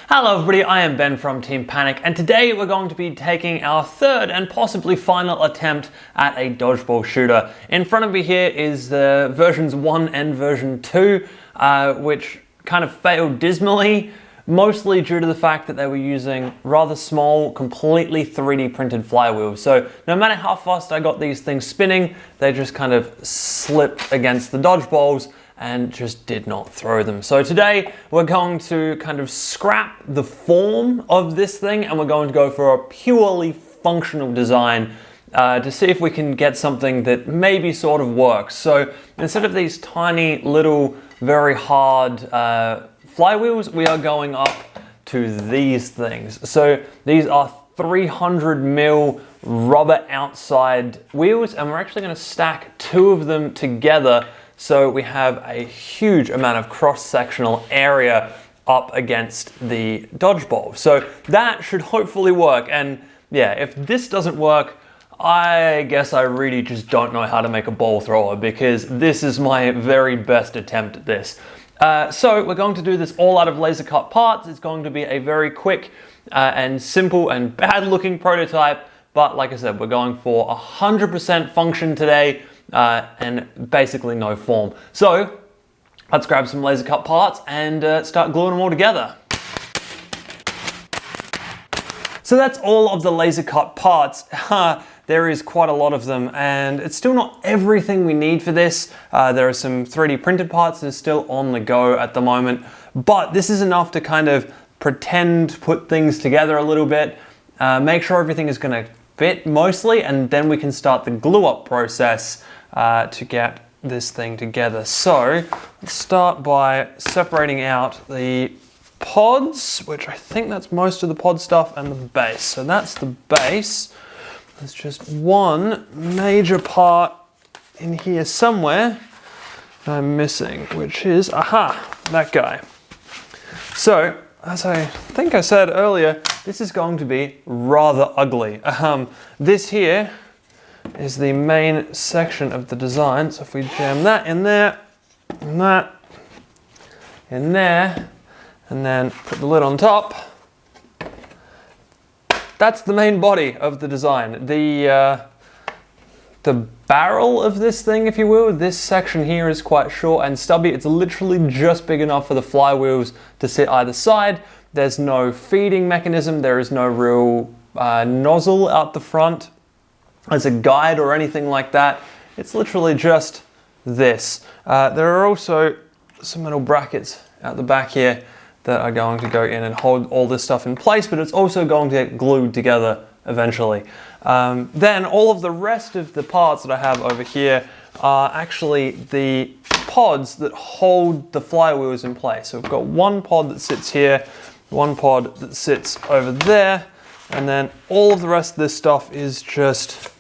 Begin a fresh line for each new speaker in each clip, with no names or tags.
Hello everybody, I am Ben from Team Panic, and today we're going to be taking our third and possibly final attempt at a dodgeball shooter. In front of me here is the versions 1 and version 2, which kind of failed dismally, mostly due to the fact that they were using rather small, completely 3D printed flywheels. So no matter how fast I got these things spinning, they just kind of slipped against the dodgeballs and just did not throw them. So today we're going to kind of scrap the form of this thing and we're going to go for a purely functional design to see if we can get something that maybe sort of works. So instead of these tiny little very hard flywheels, we are going up to these things. So these are 300mm rubber outside wheels, and we're actually going to stack two of them together so we have a huge amount of cross-sectional area up against the dodgeball. So that should hopefully work. And yeah, if this doesn't work, I guess I really just don't know how to make a ball thrower, because this is my very best attempt at this. So we're going to do this all out of laser cut parts. It's going to be a very quick and simple and bad looking prototype. But like I said, we're going for 100% function today. And basically no form. So let's grab some laser cut parts and start gluing them all together. So that's all of the laser cut parts. There is quite a lot of them, and it's still not everything we need for this. There are some 3D printed parts that are still on the go at the moment, but this is enough to kind of pretend put things together a little bit, make sure everything is going to fit mostly, and then we can start the glue up process to get this thing together. So let's start by separating out the pods, which I think that's most of the pod stuff, and the base. So that's the base. There's just one major part in here somewhere I'm missing, which is, that guy. So as I think I said earlier, this is going to be rather ugly. This here is the main section of the design. So if we jam that in there, and that in there, and then put the lid on top, that's the main body of the design. The barrel of this thing, if you will, this section here is quite short and stubby. It's literally just big enough for the flywheels to sit either side. There's no feeding mechanism. There is no real nozzle out the front as a guide or anything like that. It's literally just this. There are also some metal brackets out the back here that are going to go in and hold all this stuff in place, but it's also going to get glued together eventually. Then all of the rest of the parts that I have over here are actually the pods that hold the flywheels in place. So we've got one pod that sits here, one pod that sits over there, and then all of the rest of this stuff is just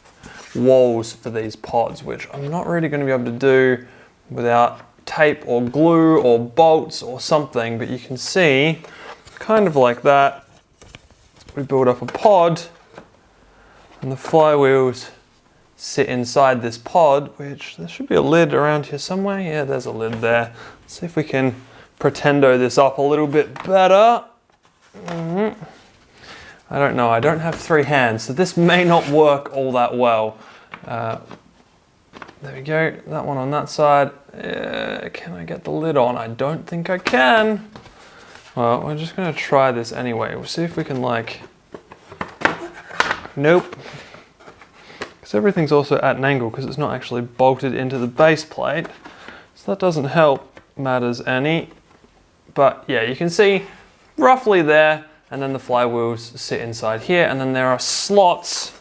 walls for these pods, which I'm not really going to be able to do without tape or glue or bolts or something, but you can see kind of like that we build up a pod and the flywheels sit inside this pod, which there should be a lid around here somewhere. Yeah, there's a lid there. Let's see if we can pretendo this up a little bit better. I don't know, I don't have 3 hands, so this may not work all that well. There we go, that one on that side. Can I get the lid on? I don't think I can. Well, we're just gonna try this anyway. We'll see if we can nope. Because everything's also at an angle because it's not actually bolted into the base plate. So that doesn't help matters any. But yeah, you can see roughly there, and then the flywheels sit inside here, and then there are slots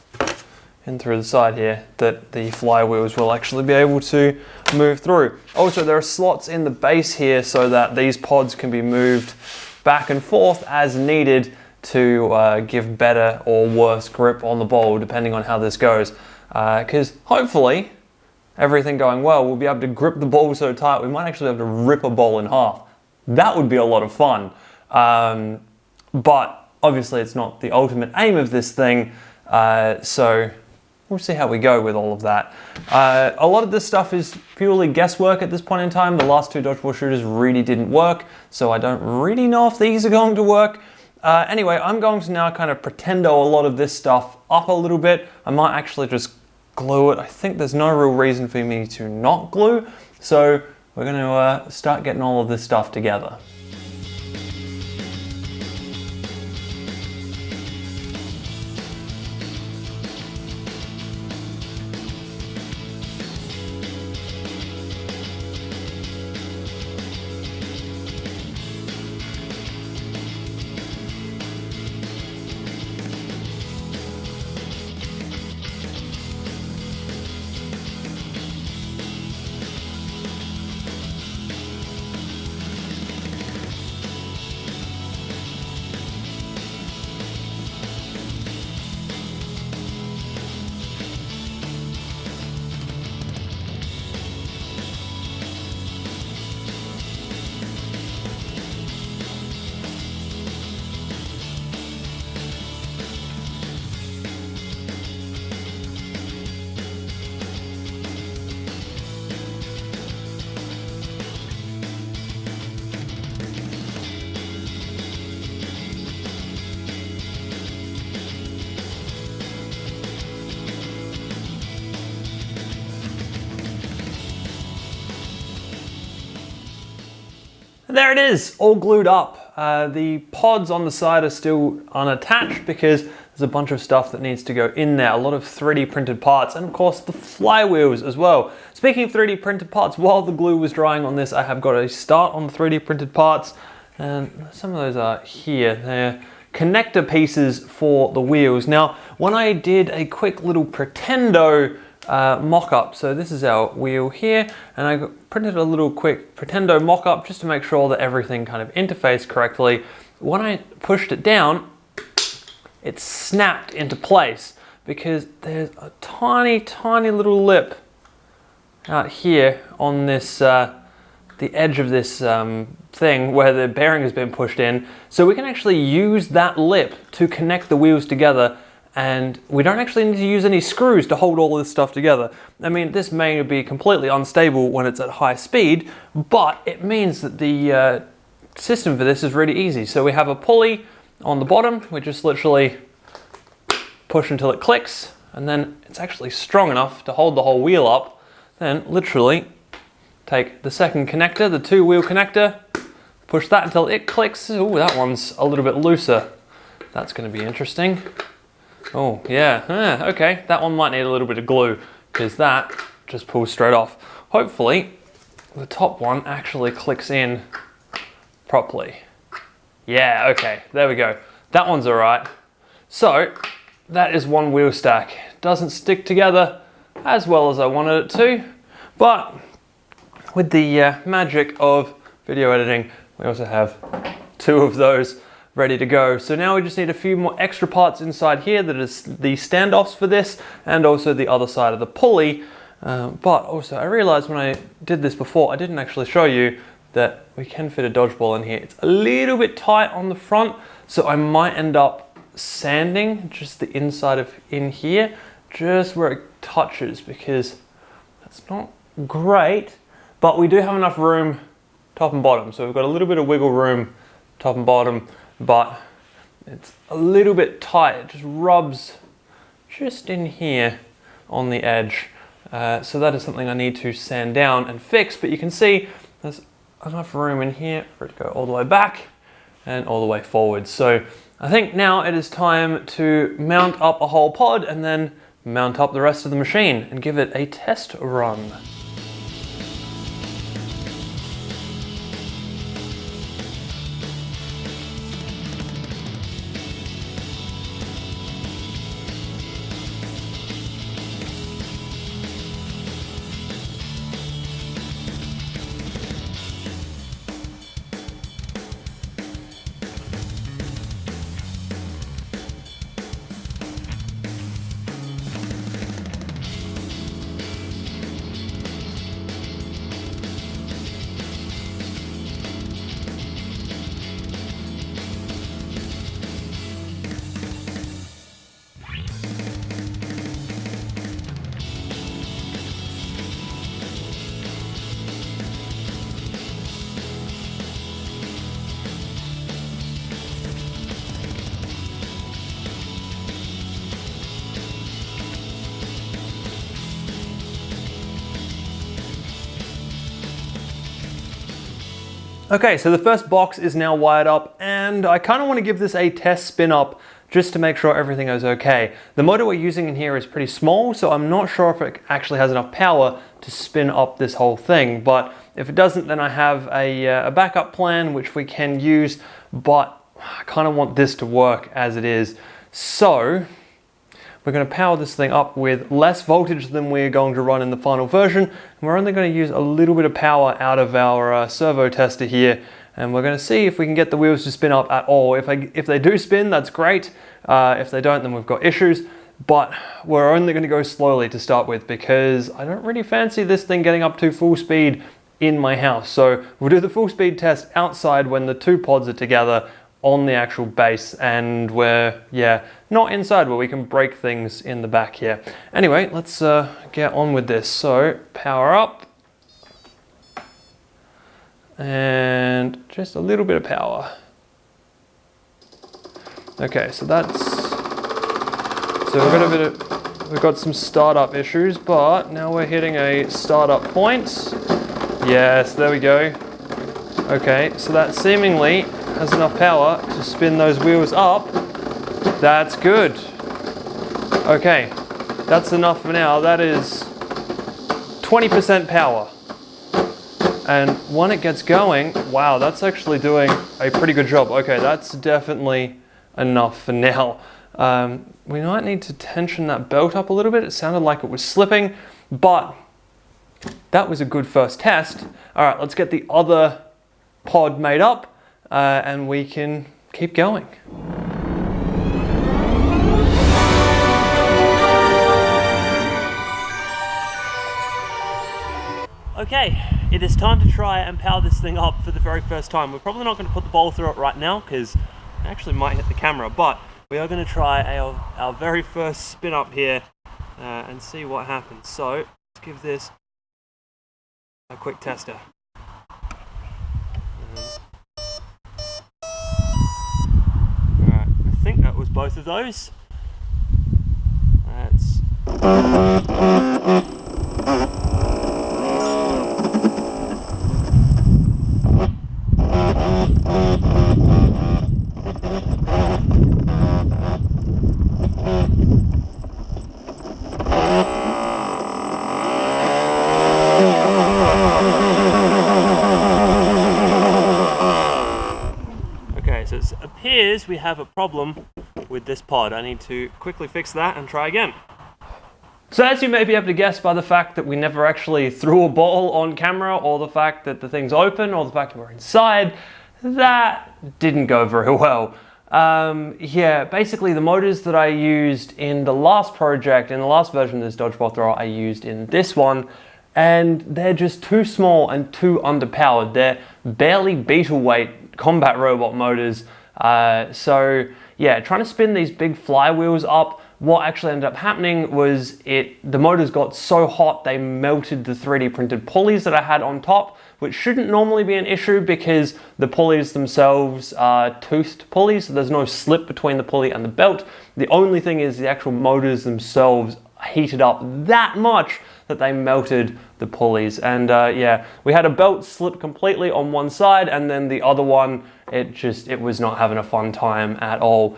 in through the side here that the flywheels will actually be able to move through. Also, there are slots in the base here so that these pods can be moved back and forth as needed to give better or worse grip on the ball, depending on how this goes. Because hopefully, everything going well, we'll be able to grip the ball so tight we might actually be able to rip a ball in half. That would be a lot of fun. But obviously it's not the ultimate aim of this thing, so we'll see how we go with all of that. A lot of this stuff is purely guesswork at this point in time. The last 2 dodgeball shooters really didn't work, so I don't really know if these are going to work. Anyway, I'm going to now kind of pretendo a lot of this stuff up a little bit. I might actually just glue it. I think there's no real reason for me to not glue. So we're going to start getting all of this stuff together. There it is, all glued up. The pods on the side are still unattached because there's a bunch of stuff that needs to go in there. A lot of 3D printed parts, and of course the flywheels as well. Speaking of 3D printed parts, while the glue was drying on this, I have got a start on the 3D printed parts, and some of those are here. They're connector pieces for the wheels. Now, when I did a quick little pretendo mock-up. So this is our wheel here, and I printed a little quick pretendo mock-up just to make sure that everything kind of interfaced correctly. When I pushed it down, it snapped into place because there's a tiny, tiny little lip out here on this, the edge of this thing where the bearing has been pushed in. So we can actually use that lip to connect the wheels together, and we don't actually need to use any screws to hold all this stuff together. I mean, this may be completely unstable when it's at high speed, but it means that the system for this is really easy. So we have a pulley on the bottom. We just literally push until it clicks, and then it's actually strong enough to hold the whole wheel up. Then literally take the second connector, the 2-wheel connector, push that until it clicks. Ooh, that one's a little bit looser. That's going to be interesting. Oh yeah, okay, that one might need a little bit of glue because that just pulls straight off. Hopefully the top one actually clicks in properly. Yeah, okay, there we go. That one's all right. So that is one wheel stack. Doesn't stick together as well as I wanted it to, but with the magic of video editing, we also have 2 of those ready to go. So now we just need a few more extra parts inside here that is the standoffs for this, and also the other side of the pulley. But also I realized when I did this before, I didn't actually show you that we can fit a dodgeball in here. It's a little bit tight on the front, so I might end up sanding just the inside of in here, just where it touches, because that's not great, but we do have enough room top and bottom. So we've got a little bit of wiggle room top and bottom, but it's a little bit tight. It just rubs just in here on the edge. So that is something I need to sand down and fix, but you can see there's enough room in here for it to go all the way back and all the way forward. So I think now it is time to mount up a whole pod and then mount up the rest of the machine and give it a test run. Okay, so the first box is now wired up, and I kind of want to give this a test spin up just to make sure everything is okay. The motor we're using in here is pretty small, so I'm not sure if it actually has enough power to spin up this whole thing, but if it doesn't, then I have a backup plan which we can use, but I kind of want this to work as it is. So we're going to power this thing up with less voltage than we're going to run in the final version, and we're only going to use a little bit of power out of our servo tester here, and we're going to see if we can get the wheels to spin up at all. If they do spin, that's great. If they don't, then we've got issues, but we're only going to go slowly to start with because I don't really fancy this thing getting up to full speed in my house. So we'll do the full speed test outside when the two pods are together on the actual base, and we're, not inside where we can break things in the back here. Anyway, let's get on with this. So power up. And just a little bit of power. Okay, so we've got some startup issues, but now we're hitting a startup point. Yes, there we go. Okay, so that seemingly has enough power to spin those wheels up. That's good. Okay, that's enough for now. That is 20% power. And when it gets going, wow, that's actually doing a pretty good job. Okay, that's definitely enough for now. We might need to tension that belt up a little bit. It sounded like it was slipping, but that was a good first test. All right, let's get the other pod made up and we can keep going. Okay, it is time to try and power this thing up for the very first time. We're probably not going to put the bowl through it right now because it actually might hit the camera, but we are going to try our very first spin up here and see what happens. So let's give this a quick tester. Alright, I think that was both of those. That's... Okay, so it appears we have a problem with this pod. I need to quickly fix that and try again. So as you may be able to guess by the fact that we never actually threw a ball on camera, or the fact that the thing's open, or the fact that we're inside, that didn't go very well. Basically the motors that I used in the last project, in the last version of this dodgeball thrower, I used in this one, and they're just too small and too underpowered. They're barely beetle weight combat robot motors. Trying to spin these big flywheels up, what actually ended up happening was the motors got so hot they melted the 3D printed pulleys that I had on top, which shouldn't normally be an issue because the pulleys themselves are toothed pulleys, so there's no slip between the pulley and the belt. The only thing is the actual motors themselves heated up that much that they melted the pulleys. And we had a belt slip completely on one side, and then the other one, it was not having a fun time at all.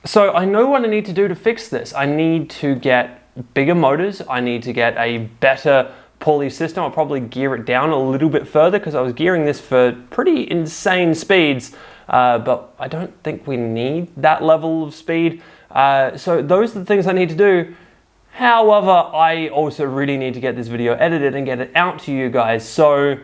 So I know what I need to do to fix this. I need to get bigger motors. I need to get a better pulley system. I'll probably gear it down a little bit further because I was gearing this for pretty insane speeds, but I don't think we need that level of speed. So those are the things I need to do. However, I also really need to get this video edited and get it out to you guys. So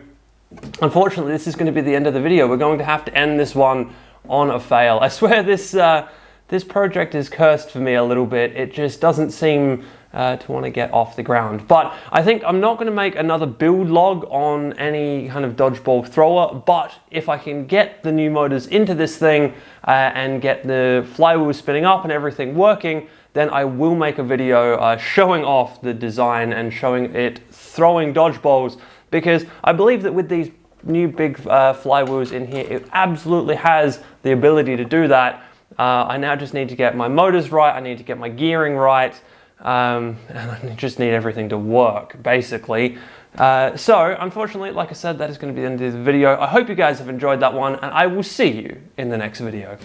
unfortunately, this is going to be the end of the video. We're going to have to end this one on a fail. I swear this project is cursed for me a little bit. It just doesn't seem to want to get off the ground. But I think I'm not going to make another build log on any kind of dodgeball thrower, but if I can get the new motors into this thing and get the flywheel spinning up and everything working, then I will make a video showing off the design and showing it throwing dodgeballs, because I believe that with these new big flywheels in here, it absolutely has the ability to do that. I now just need to get my motors right, I need to get my gearing right, and I just need everything to work, basically. So, unfortunately, like I said, that is going to be the end of the video. I hope you guys have enjoyed that one, and I will see you in the next video.